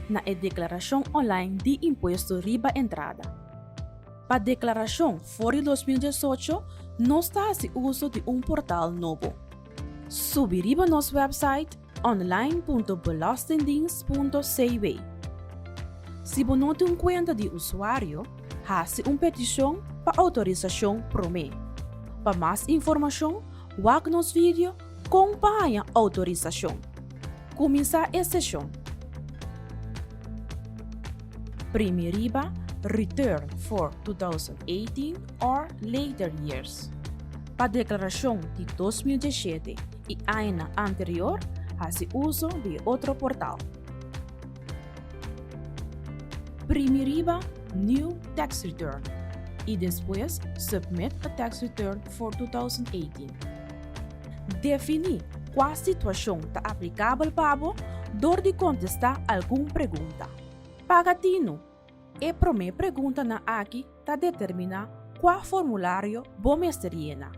na declaração online de imposto riba entrada. Para a declaração for 2018, nós está se uso de portal novo. Subir nosso website online.belastingdienst.cw. Se você não tem conta de usuário, faça uma petição para autorização PROME. Para mais informação, like nosso vídeo, acompanhe a autorização. Começar a sessão. Primeiro riba, return for 2018 or later years. Para a declaração de 2017 e ano anterior, faça uso de outro portal. Primeiro riba, new tax return. E depois, submit a tax return for 2018. Definir qual situação está aplicável para você, door de contestar alguma pergunta. Pagatino. E primeira pergunta na aqui está determinar qual formulário você llena.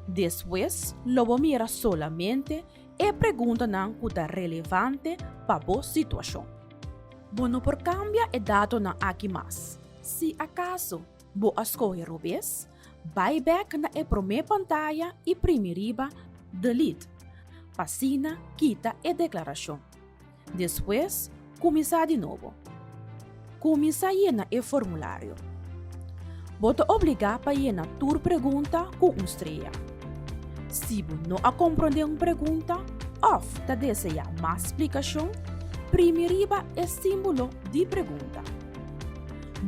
Depois, lo mira solamente e pergunta na que está relevante para a situação. Bueno, por cambiar o dado na aqui mais. Se acaso você escolher o vez, vai back na primeira pantalla e primeira delete. Página, quita a declaração. Depois, começar de novo. Começar a llenar o formulário. Você obrigado para llenar tua pergunta com estrela. Se você não compreende uma pergunta, ou deseja mais explicação, primeiro é símbolo de pergunta.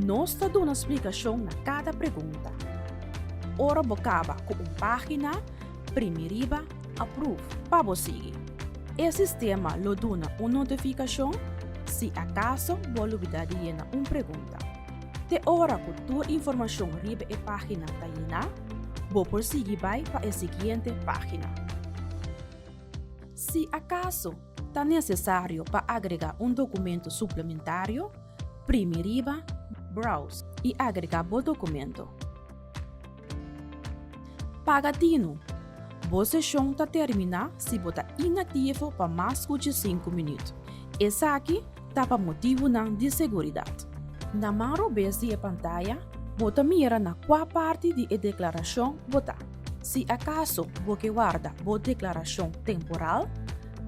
Nós damos uma explicação na cada pergunta. Ora você acaba com uma página, primeiro approve para você seguir. O sistema lhe dá uma notificação se acaso você olvidar de llenar uma pergunta. De hora que tua informação riba a página está llena, você prosseguir para a seguinte página. Se acaso está necessário para agregar um documento suplementário, primeiro browse e agregar o documento. Pagatino. Você está terminar se você está inativo para mais de 5 minutos. Esse aqui está para motivo de segurança. Na maior vez da pantalla, você mira na qual parte da declaração você. Se acaso você guarda a declaração temporal,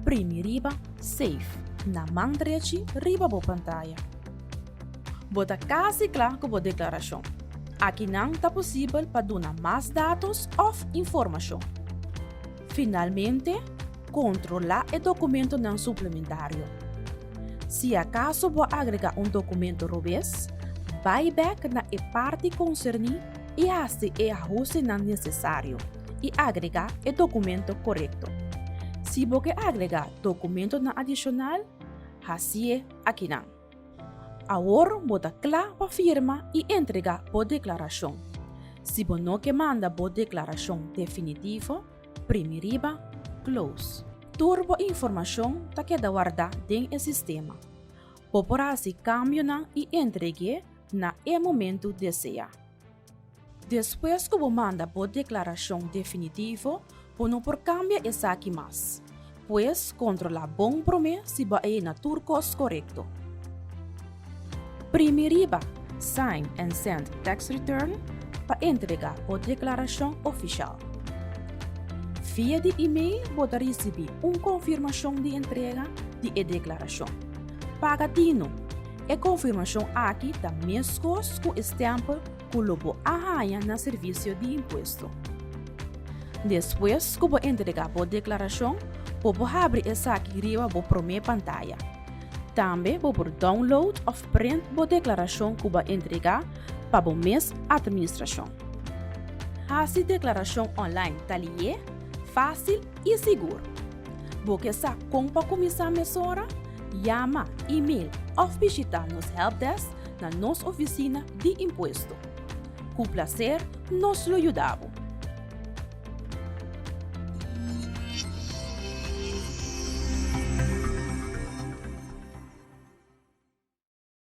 primeiro Save, na mão direita, riba da pantalla. Você quase claro com a declaração. Aqui não está possível para dar mais dados ou informação. Finalmente, controlar o documento não suplementário. Se acaso você agregar um documento revés, vai back na parte concernida e faça o ajuste não necessário e agregar o documento correto. Se você agregar documento adicional, faça aqui não. Agora, você claro para firma e entregar a declaração. Se você não quer mandar a declaração definitiva, primeiro close. Turbo informação está queda guardada dentro do sistema. Por se cambio e entregue na momento deseja. Depois que você manda a declaração definitiva, você não por cambiar essa aqui mais. Pois controlar bom promessa se você na turcos correto. Primeiro, sign and send tax return para entregar a declaração oficial. Via de e-mail, você recebe uma confirmação de entrega de declaração. Pagatino. A confirmação aqui está mesmo com o estampa que você arranha no serviço de imposto. Depois que você entregar a declaração, você abre essa aqui riba a primeira pantalla. Também você download ou print a declaração que você entregar para a mesma administração. Essa declaração online está fácil e seguro. Você sabe como começar a mesura? Llama, e-mail ou visitar nos helpdesk na nossa oficina de imposto. Com prazer, nós lhe ajudamos.